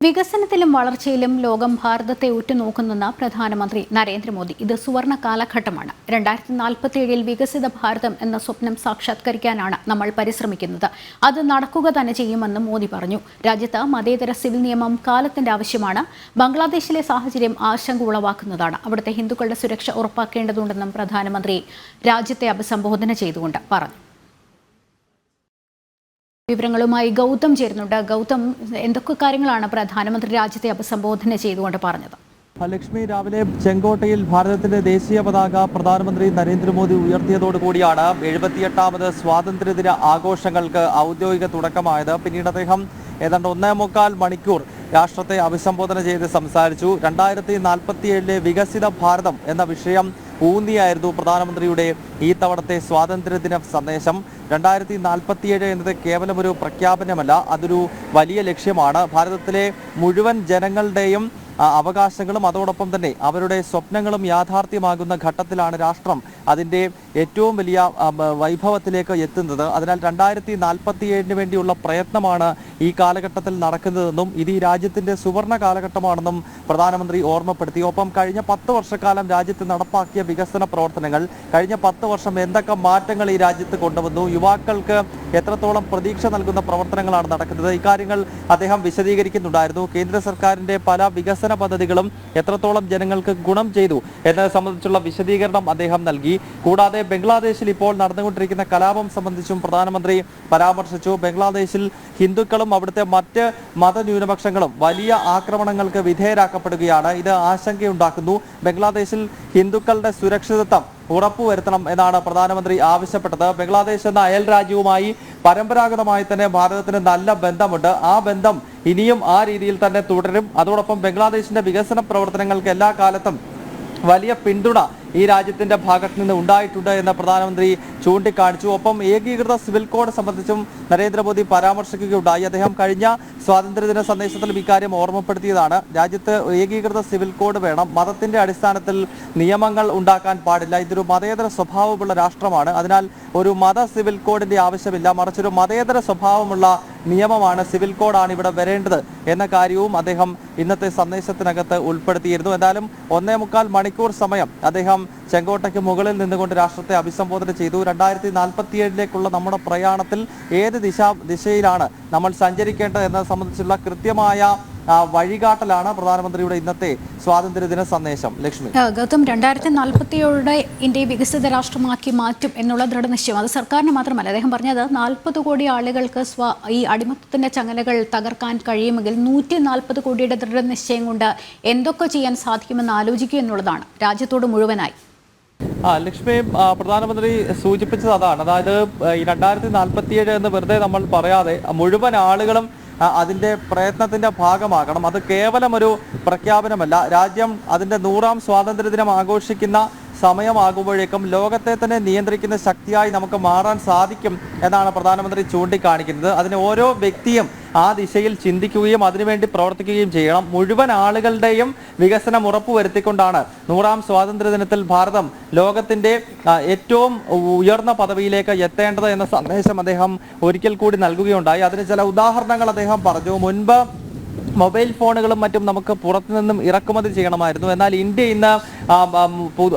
വികസനത്തിലും വളർച്ചയിലും ലോകം ഭാരതത്തെ ഉറ്റുനോക്കുന്നെന്ന് പ്രധാനമന്ത്രി നരേന്ദ്രമോദി. ഇത് സുവർണ കാലഘട്ടമാണ്. 2047 വികസിത ഭാരതം എന്ന സ്വപ്നം സാക്ഷാത്കരിക്കാനാണ് നമ്മൾ പരിശ്രമിക്കുന്നത്. അത് നടക്കുക തന്നെ ചെയ്യുമെന്നും മോദി പറഞ്ഞു. രാജ്യത്ത് മതേതര സിവിൽ നിയമം കാലത്തിന്റെ ആവശ്യമാണ്. ബംഗ്ലാദേശിലെ സാഹചര്യം ആശങ്ക ഉളവാക്കുന്നതാണ്. അവിടുത്തെ ഹിന്ദുക്കളുടെ സുരക്ഷ ഉറപ്പാക്കേണ്ടതുണ്ടെന്നും പ്രധാനമന്ത്രി രാജ്യത്തെ അഭിസംബോധന ചെയ്തുകൊണ്ട് പറഞ്ഞു. വിവരങ്ങളുമായി ഗൗതം ചേരുന്നുണ്ട്. ഗൗതം, എന്തൊക്കെ കാര്യങ്ങളാണ് പ്രധാനമന്ത്രി രാജ്യത്തെ അഭിസംബോധന ചെയ്തുകൊണ്ട് പറഞ്ഞത്? ലക്ഷ്മി, രാവിലെ ചെങ്കോട്ടയിൽ ഭാരതത്തിന്റെ ദേശീയ പതാക പ്രധാനമന്ത്രി നരേന്ദ്രമോദി ഉയർത്തിയതോടുകൂടിയാണ് 78ാമത് സ്വാതന്ത്ര്യദിന ആഘോഷങ്ങൾക്ക് ഔദ്യോഗിക തുടക്കമായത്. പിന്നീട് അദ്ദേഹം ഏതാണ്ട് 1.25 മണിക്കൂർ രാഷ്ട്രത്തെ അഭിസംബോധന ചെയ്ത് സംസാരിച്ചു. 2047 വികസിത ഭാരതം എന്ന വിഷയം ഊന്നിയായിരുന്നു പ്രധാനമന്ത്രിയുടെ ഈ തവണത്തെ സ്വാതന്ത്ര്യദിന സന്ദേശം. 2047 എന്നത് കേവലം ഒരു പ്രഖ്യാപനമല്ല, അതൊരു വലിയ ലക്ഷ്യമാണ്. ഭാരതത്തിലെ മുഴുവൻ ജനങ്ങളുടെയും അവകാശങ്ങളും അതോടൊപ്പം തന്നെ അവരുടെ സ്വപ്നങ്ങളും യാഥാർത്ഥ്യമാകുന്ന ഘട്ടത്തിലാണ് രാഷ്ട്രം അതിൻ്റെ ഏറ്റവും വലിയ വൈഭവത്തിലേക്ക് എത്തുന്നത്. അതിനാൽ 2047 വേണ്ടിയുള്ള പ്രയത്നമാണ് ഈ കാലഘട്ടത്തിൽ നടക്കുന്നതെന്നും ഇത് ഈ രാജ്യത്തിൻ്റെ സുവർണ കാലഘട്ടമാണെന്നും പ്രധാനമന്ത്രി ഓർമ്മപ്പെടുത്തി. ഒപ്പം കഴിഞ്ഞ 10 വർഷക്കാലം രാജ്യത്ത് നടപ്പാക്കിയ വികസന പ്രവർത്തനങ്ങൾ, കഴിഞ്ഞ 10 വർഷം എന്തൊക്കെ മാറ്റങ്ങൾ ഈ രാജ്യത്ത് കൊണ്ടുവന്നു, യുവാക്കൾക്ക് എത്രത്തോളം പ്രതീക്ഷ നൽകുന്ന പ്രവർത്തനങ്ങളാണ് നടക്കുന്നത്, ഇക്കാര്യങ്ങൾ അദ്ദേഹം വിശദീകരിക്കുന്നുണ്ടായിരുന്നു. കേന്ദ്ര സർക്കാരിൻ്റെ പല വികസന പദ്ധതികളും എത്രത്തോളം ജനങ്ങൾക്ക് ഗുണം ചെയ്തു എന്നത് സംബന്ധിച്ചുള്ള വിശദീകരണം അദ്ദേഹം നൽകി. കൂടാതെ ബംഗ്ലാദേശിൽ ഇപ്പോൾ നടന്നുകൊണ്ടിരിക്കുന്ന കലാപം സംബന്ധിച്ചും പ്രധാനമന്ത്രി പരാമർശിച്ചു. ബംഗ്ലാദേശിൽ ഹിന്ദുക്കളും അവിടുത്തെ മറ്റ് മതന്യൂനപക്ഷങ്ങളും വലിയ ആക്രമണങ്ങൾക്ക് വിധേയരാക്കപ്പെടുകയാണ്. ഇത് ആശങ്കയുണ്ടാക്കുന്നു. ബംഗ്ലാദേശിൽ ഹിന്ദുക്കളുടെ സുരക്ഷിതത്വം ഉറപ്പുവരുത്തണം എന്നാണ് പ്രധാനമന്ത്രി ആവശ്യപ്പെട്ടത്. ബംഗ്ലാദേശ് എന്ന അയൽ രാജ്യവുമായി പരമ്പരാഗതമായി തന്നെ ഭാരതത്തിന് നല്ല ബന്ധമുണ്ട്. ആ ബന്ധം ഇനിയും ആ രീതിയിൽ തന്നെ തുടരും. അതോടൊപ്പം ബംഗ്ലാദേശിന്റെ വികസന പ്രവർത്തനങ്ങൾക്ക് എല്ലാ കാലത്തും വലിയ പിന്തുണ ഈ രാജ്യത്തിന്റെ ഭാഗത്ത് നിന്ന് ഉണ്ടായിട്ടുണ്ട് എന്ന് പ്രധാനമന്ത്രി ചൂണ്ടിക്കാണിച്ചു. ഒപ്പം ഏകീകൃത സിവിൽ കോഡ് സംബന്ധിച്ചും നരേന്ദ്രമോദി പരാമർശിക്കുകയുണ്ടായി. അദ്ദേഹം കഴിഞ്ഞ സ്വാതന്ത്ര്യദിന സന്ദേശത്തിലും ഇക്കാര്യം ഓർമ്മപ്പെടുത്തിയതാണ്. രാജ്യത്ത് ഏകീകൃത സിവിൽ കോഡ് വേണം. മതത്തിന്റെ അടിസ്ഥാനത്തിൽ നിയമങ്ങൾ ഉണ്ടാക്കാൻ പാടില്ല. ഇതൊരു മതേതര സ്വഭാവമുള്ള രാഷ്ട്രമാണ്. അതിനാൽ ഒരു മത സിവിൽ കോഡിന്റെ ആവശ്യമില്ല, മറിച്ചൊരു മതേതര സ്വഭാവമുള്ള നിയമമാണ്, സിവിൽ കോഡാണ് ഇവിടെ വരേണ്ടത് എന്ന കാര്യവും അദ്ദേഹം ഇന്നത്തെ സന്ദേശത്തിനകത്ത് ഉൾപ്പെടുത്തിയിരുന്നു. എന്തായാലും 1.25 മണിക്കൂർ സമയം അദ്ദേഹം ചെങ്കോട്ടയ്ക്ക് മുകളിൽ നിന്നുകൊണ്ട് രാഷ്ട്രത്തെ അഭിസംബോധന ചെയ്തു. 2047 നമ്മുടെ പ്രയാണത്തിൽ ഏത് ദിശയിലാണ് നമ്മൾ സഞ്ചരിക്കേണ്ടത് എന്നത് സംബന്ധിച്ചുള്ള കൃത്യമായ വഴികാട്ടലാണ് പ്രധാനമന്ത്രിയുടെ ഇന്നത്തെ സ്വാതന്ത്ര്യദിന സന്ദേശം. ലക്ഷ്മി, ഗൗതം, 2047 ഇന്ത്യ വികസിത രാഷ്ട്രമാക്കി മാറ്റും എന്നുള്ള ദൃഢനിശ്ചയം അത് സർക്കാരിന് മാത്രമല്ല. അദ്ദേഹം പറഞ്ഞത് 40 കോടി ആളുകൾക്ക് ഈ അടിമത്തത്തിന്റെ ചങ്ങലകൾ തകർക്കാൻ കഴിയുമെങ്കിൽ 140 കോടിയുടെ ദൃഢനിശ്ചയം കൊണ്ട് എന്തൊക്കെ ചെയ്യാൻ സാധിക്കുമെന്ന് ആലോചിക്കുക എന്നുള്ളതാണ് രാജ്യത്തോട് മുഴുവനായി. ലക്ഷ്മി, പ്രധാനമന്ത്രി സൂചിപ്പിച്ചത് അതാണ്. അതായത് ഈ 2047 എന്ന് വെറുതെ നമ്മൾ പറയാതെ മുഴുവൻ ആളുകളും അതിൻ്റെ പ്രയത്നത്തിൻ്റെ ഭാഗമാകണം. അത് കേവലം ഒരു പ്രഖ്യാപനമല്ല. രാജ്യം അതിൻ്റെ 100ാം സ്വാതന്ത്ര്യദിനം ആഘോഷിക്കുന്ന സമയമാകുമ്പോഴേക്കും ലോകത്തെ തന്നെ നിയന്ത്രിക്കുന്ന ശക്തിയായി നമുക്ക് മാറാൻ സാധിക്കും എന്നാണ് പ്രധാനമന്ത്രി ചൂണ്ടിക്കാണിക്കുന്നത്. അതിന് ഓരോ വ്യക്തിയും ആ ദിശയിൽ ചിന്തിക്കുകയും അതിനുവേണ്ടി പ്രവർത്തിക്കുകയും ചെയ്യണം. മുഴുവൻ ആളുകളുടെയും വികസനം ഉറപ്പുവരുത്തിക്കൊണ്ടാണ് 100ാം സ്വാതന്ത്ര്യദിനത്തിൽ ഭാരതം ലോകത്തിൻ്റെ ഏറ്റവും ഉയർന്ന പദവിയിലേക്ക് എത്തേണ്ടത് എന്ന സന്ദേശം അദ്ദേഹം ഒരിക്കൽ കൂടി നൽകുകയുണ്ടായി. അതിന് ചില ഉദാഹരണങ്ങൾ അദ്ദേഹം പറഞ്ഞു. മുൻപ് മൊബൈൽ ഫോണുകളും മറ്റും നമുക്ക് പുറത്തു നിന്നും ഇറക്കുമതി ചെയ്യണമായിരുന്നു. എന്നാൽ ഇന്ത്യ ഇന്ന്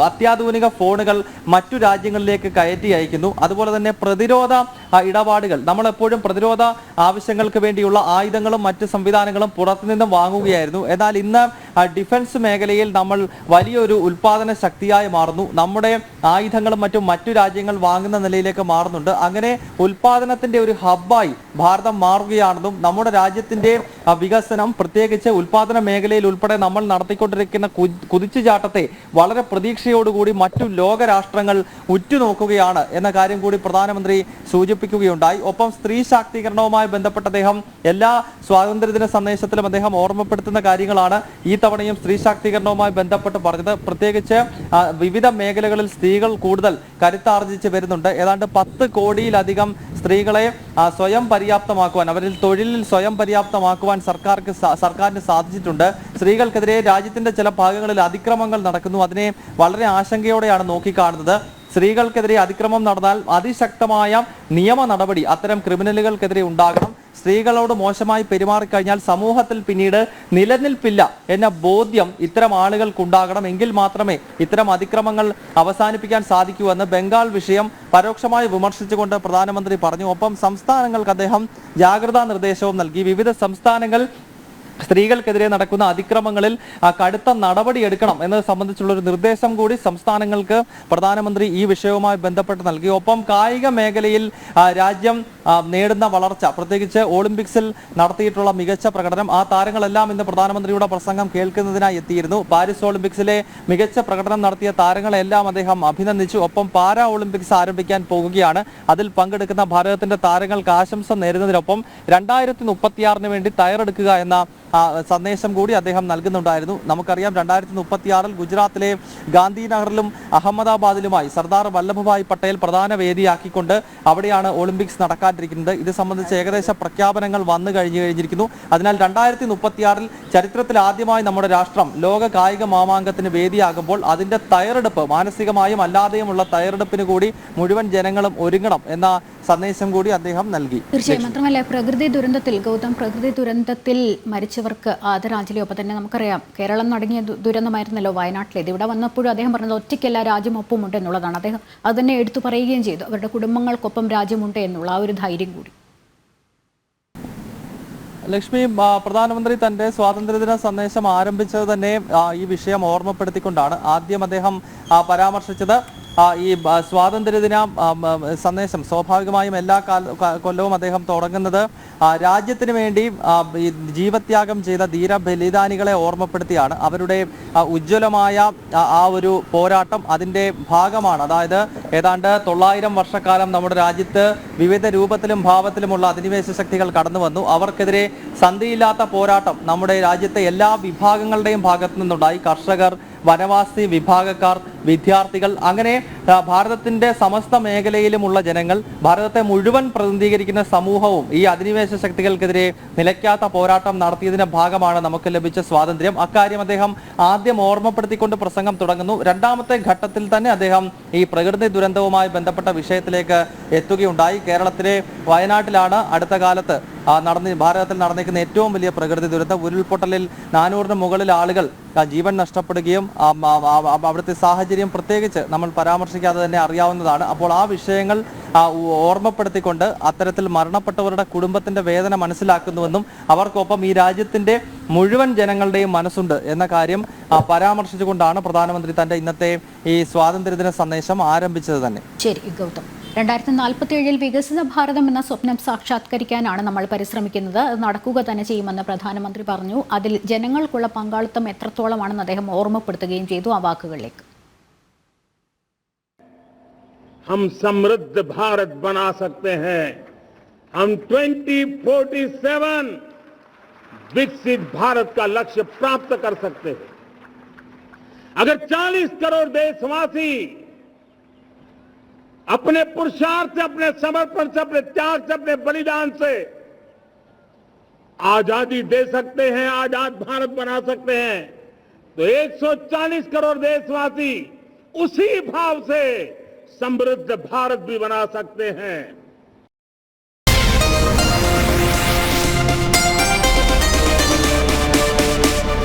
അത്യാധുനിക ഫോണുകൾ മറ്റു രാജ്യങ്ങളിലേക്ക് കയറ്റി അയക്കുന്നു. അതുപോലെ തന്നെ പ്രതിരോധ ഇടപാടുകൾ, നമ്മളെപ്പോഴും പ്രതിരോധ ആവശ്യങ്ങൾക്ക് വേണ്ടിയുള്ള ആയുധങ്ങളും മറ്റ് സംവിധാനങ്ങളും പുറത്തുനിന്നും വാങ്ങുകയായിരുന്നു. എന്നാൽ ഇന്ന് ഡിഫൻസ് മേഖലയിൽ നമ്മൾ വലിയൊരു ഉൽപാദന ശക്തിയായി മാറുന്നു. നമ്മുടെ ആയുധങ്ങളും മറ്റും മറ്റു രാജ്യങ്ങൾ വാങ്ങുന്ന നിലയിലേക്ക് മാറുന്നുണ്ട്. അങ്ങനെ ഉൽപാദനത്തിന്റെ ഒരു ഹബ്ബായി ഭാരതം മാറുകയാണെന്നും നമ്മുടെ രാജ്യത്തിന്റെ വികസനം പ്രത്യേകിച്ച് ഉൽപാദന മേഖലയിൽ ഉൾപ്പെടെ നമ്മൾ നടത്തിക്കൊണ്ടിരിക്കുന്ന കുതിച്ചുചാട്ടത്തെ വളരെ പ്രതീക്ഷയോടുകൂടി മറ്റു ലോകരാഷ്ട്രങ്ങൾ ഉറ്റുനോക്കുകയാണ് എന്ന കാര്യം കൂടി പ്രധാനമന്ത്രി സൂചിപ്പിക്കുകയുണ്ടായി. ഒപ്പം സ്ത്രീ ശാക്തീകരണവുമായി ബന്ധപ്പെട്ട് അദ്ദേഹം എല്ലാ സ്വാതന്ത്ര്യദിന സന്ദേശത്തിലും അദ്ദേഹം ഓർമ്മപ്പെടുത്തുന്ന കാര്യങ്ങളാണ് ഈ തവണയും സ്ത്രീ ശാക്തീകരണവുമായി ബന്ധപ്പെട്ട് പറഞ്ഞത്. പ്രത്യേകിച്ച് വിവിധ മേഖലകളിൽ സ്ത്രീകൾ കൂടുതൽ കരുത്താർജിച്ച് വരുന്നുണ്ട്. ഏതാണ്ട് 10 കോടിയിലധികം സ്ത്രീകളെ സ്വയം പര്യാപ്തമാക്കുവാൻ, അവരിൽ തൊഴിലിൽ സ്വയം പര്യാപ്തമാക്കുവാൻ സർക്കാരിന് സാധിച്ചിട്ടുണ്ട്. സ്ത്രീകൾക്കെതിരെ രാജ്യത്തിന്റെ ചില ഭാഗങ്ങളിൽ അതിക്രമങ്ങൾ നടക്കുന്നു. അതിനെ വളരെ ആശങ്കയോടെയാണ് നോക്കിക്കാണുന്നത്. സ്ത്രീകൾക്കെതിരെ അതിക്രമം നടന്നാൽ അതിശക്തമായ നിയമ നടപടി അത്തരം ക്രിമിനലുകൾക്കെതിരെ ഉണ്ടാകണം. സ്ത്രീകളോട് മോശമായി പെരുമാറിക്കഴിഞ്ഞാൽ സമൂഹത്തിൽ പിന്നീട് നിലനിൽപ്പില്ല എന്ന ബോധ്യം ഇത്തരം ആളുകൾക്കുണ്ടാകണം. എങ്കിൽ മാത്രമേ ഇത്തരം അതിക്രമങ്ങൾ അവസാനിപ്പിക്കാൻ സാധിക്കൂ എന്ന് ബംഗാൾ വിഷയം പരോക്ഷമായി വിമർശിച്ചുകൊണ്ട് പ്രധാനമന്ത്രി പറഞ്ഞു. ഒപ്പം സംസ്ഥാനങ്ങൾക്ക് അദ്ദേഹം ജാഗ്രതാ നിർദ്ദേശവും നൽകി. വിവിധ സംസ്ഥാനങ്ങൾ സ്ത്രീകൾക്കെതിരെ നടക്കുന്ന അതിക്രമങ്ങളിൽ കടുത്ത നടപടിയെടുക്കണം എന്നത് സംബന്ധിച്ചുള്ള ഒരു നിർദ്ദേശം കൂടി സംസ്ഥാനങ്ങൾക്ക് പ്രധാനമന്ത്രി ഈ വിഷയവുമായി ബന്ധപ്പെട്ട് നൽകി. ഒപ്പം കായിക മേഖലയിൽ രാജ്യം നേടുന്ന വളർച്ച, പ്രത്യേകിച്ച് ഒളിമ്പിക്സിൽ നടത്തിയിട്ടുള്ള മികച്ച പ്രകടനം, ആ താരങ്ങളെല്ലാം ഇന്ന് പ്രധാനമന്ത്രിയുടെ പ്രസംഗം കേൾക്കുന്നതിനായി എത്തിയിരുന്നു. പാരീസ് ഒളിമ്പിക്സിലെ മികച്ച പ്രകടനം നടത്തിയ താരങ്ങളെല്ലാം അദ്ദേഹം അഭിനന്ദിച്ചു. ഒപ്പം പാരാ ഒളിമ്പിക്സ് ആരംഭിക്കാൻ പോകുകയാണ്. അതിൽ പങ്കെടുക്കുന്ന ഭാരതത്തിന്റെ താരങ്ങൾക്ക് ആശംസ നേരുന്നതിനൊപ്പം 2036 വേണ്ടി തയ്യാറെടുക്കുക എന്ന സന്ദേശം കൂടി അദ്ദേഹം നൽകുന്നുണ്ടായിരുന്നു. നമുക്കറിയാം 2036 ഗുജറാത്തിലെ ഗാന്ധിനഗറിലും അഹമ്മദാബാദിലുമായി സർദാർ വല്ലഭഭായ് പട്ടേൽ പ്രധാന വേദിയാക്കിക്കൊണ്ട് അവിടെയാണ് ഒളിമ്പിക്സ് നടക്കാനിരിക്കുന്നത്. ഇത് സംബന്ധിച്ച് ഏകദേശ പ്രഖ്യാപനങ്ങൾ വന്നു കഴിഞ്ഞിരിക്കുന്നു. അതിനാൽ 2036 ചരിത്രത്തിൽ ആദ്യമായി നമ്മുടെ രാഷ്ട്രം ലോക കായിക മാമാങ്കത്തിന് വേദിയാകുമ്പോൾ അതിന്റെ തയ്യാറെടുപ്പ്, മാനസികമായും അല്ലാതെയുമുള്ള തയ്യാറെടുപ്പിന് കൂടി മുഴുവൻ ജനങ്ങളും ഒരുങ്ങണം എന്ന സന്ദേശം കൂടി അദ്ദേഹം നൽകി. തീർച്ചയായും. മാത്രമല്ല, പ്രകൃതി ദുരന്തത്തിൽ മരിച്ചവർക്ക് ആദരാഞ്ജലി. ഒപ്പം തന്നെ നമുക്കറിയാം കേരളം നടങ്ങിയ ദുരന്തമായിരുന്നല്ലോ വയനാട്ടിലേത്. ഇവിടെ വന്നപ്പോഴും അദ്ദേഹം പറഞ്ഞത് ഒറ്റയ്ക്കല്ല, രാജ്യമൊപ്പമുണ്ട് എന്നുള്ളതാണ്. അദ്ദേഹം അത് തന്നെ എടുത്തു പറയുകയും ചെയ്തു. അവരുടെ കുടുംബങ്ങൾക്കൊപ്പം രാജ്യമുണ്ട് എന്നുള്ള ആ ഒരു ധൈര്യം കൂടി. ലക്ഷ്മി, പ്രധാനമന്ത്രി തന്റെ സ്വാതന്ത്ര്യദിന സന്ദേശം ആരംഭിച്ചത് തന്നെ ഈ വിഷയം ഓർമ്മപ്പെടുത്തിക്കൊണ്ടാണ്. ആദ്യം അദ്ദേഹം പരാമർശിച്ചത് ഈ സ്വാതന്ത്ര്യദിന സന്ദേശം സ്വാഭാവികമായും എല്ലാ കൊല്ലവും അദ്ദേഹം തുടങ്ങുന്നത് രാജ്യത്തിന് വേണ്ടി ജീവത്യാഗം ചെയ്ത ധീര ബലിദാനികളെ ഓർമ്മപ്പെടുത്തിയാണ്. അവരുടെ ഉജ്ജ്വലമായ ആ ഒരു പോരാട്ടം അതിൻ്റെ ഭാഗമാണ്. അതായത് ഏതാണ്ട് 900 വർഷക്കാലം നമ്മുടെ രാജ്യത്ത് വിവിധ രൂപത്തിലും ഭാവത്തിലുമുള്ള അധിനിവേശ ശക്തികൾ കടന്നു വന്നു. അവർക്കെതിരെ സന്ധിയില്ലാത്ത പോരാട്ടം നമ്മുടെ രാജ്യത്തെ എല്ലാ വിഭാഗങ്ങളുടെയും ഭാഗത്തു നിന്നുണ്ടായി. കർഷകർ, വനവാസി വിഭാഗക്കാർ, വിദ്യാർത്ഥികൾ, അങ്ങനെ ഭാരതത്തിന്റെ സമസ്ത മേഖലയിലുമുള്ള ജനങ്ങൾ, ഭാരതത്തെ മുഴുവൻ പ്രതിനിധീകരിക്കുന്ന സമൂഹവും ഈ അധിനിവേശ ശക്തികൾക്കെതിരെ നിലയ്ക്കാത്ത പോരാട്ടം നടത്തിയതിന്റെ ഭാഗമാണ് നമുക്ക് ലഭിച്ച സ്വാതന്ത്ര്യം. അക്കാര്യം അദ്ദേഹം ആദ്യം ഓർമ്മപ്പെടുത്തിക്കൊണ്ട് പ്രസംഗം തുടങ്ങുന്നു. രണ്ടാമത്തെ ഘട്ടത്തിൽ തന്നെ അദ്ദേഹം ഈ പ്രകൃതി ദുരന്തവുമായി ബന്ധപ്പെട്ട വിഷയത്തിലേക്ക് എത്തുകയുണ്ടായി. കേരളത്തിലെ വയനാട്ടിലാണ് അടുത്ത കാലത്ത് ഭാരതത്തിൽ നടന്നിരിക്കുന്ന ഏറ്റവും വലിയ പ്രകൃതി ദുരന്തം. ഉരുൾപൊട്ടലിൽ 400-ന് മുകളിൽ ആളുകൾ ജീവൻ നഷ്ടപ്പെടുകയും അവിടുത്തെ സാഹചര്യം പ്രത്യേകിച്ച് നമ്മൾ പരാമർശിക്കാതെ തന്നെ അറിയാവുന്നതാണ്. അപ്പോൾ ആ വിഷയങ്ങൾ ഓർമ്മപ്പെടുത്തിക്കൊണ്ട് അത്തരത്തിൽ മരണപ്പെട്ടവരുടെ കുടുംബത്തിന്റെ വേദന മനസ്സിലാക്കുന്നുവെന്നും അവർക്കൊപ്പം ഈ രാജ്യത്തിന്റെ മുഴുവൻ ജനങ്ങളുടെയും മനസ്സുണ്ട് എന്ന കാര്യം പരാമർശിച്ചുകൊണ്ടാണ് പ്രധാനമന്ത്രി തന്റെ ഇന്നത്തെ ഈ സ്വാതന്ത്ര്യദിന സന്ദേശം ആരംഭിച്ചത് തന്നെ. ശരി ഗൗതം, 2047 വികസിത ഭാരതം എന്ന സ്വപ്നം സാക്ഷാത്കരിക്കാനാണ് നമ്മൾ പരിശ്രമിക്കുന്നത്. അത് നടക്കുക തന്നെ ചെയ്യുമെന്ന് പ്രധാനമന്ത്രി പറഞ്ഞു. അതിൽ ജനങ്ങൾക്കുള്ള പങ്കാളിത്തം എത്രത്തോളമാണെന്ന് അദ്ദേഹം ഓർമ്മപ്പെടുത്തുകയും ചെയ്തു. ആ വാക്കുകളിലേക്ക്. हम समृद्ध भारत बना सकते हैं. हम 2047 विकसित भारत का लक्ष्य प्राप्त कर सकते हैं. अगर 40 करोड़ देशवासी अपने पुरुषार्थ से, अपने समर्पण से, अपने त्याग से, अपने बलिदान से आजादी दे सकते हैं, आजाद भारत बना सकते हैं, तो 140 करोड़ देशवासी उसी भाव से समृद्ध भारत भी बना सकते हैं.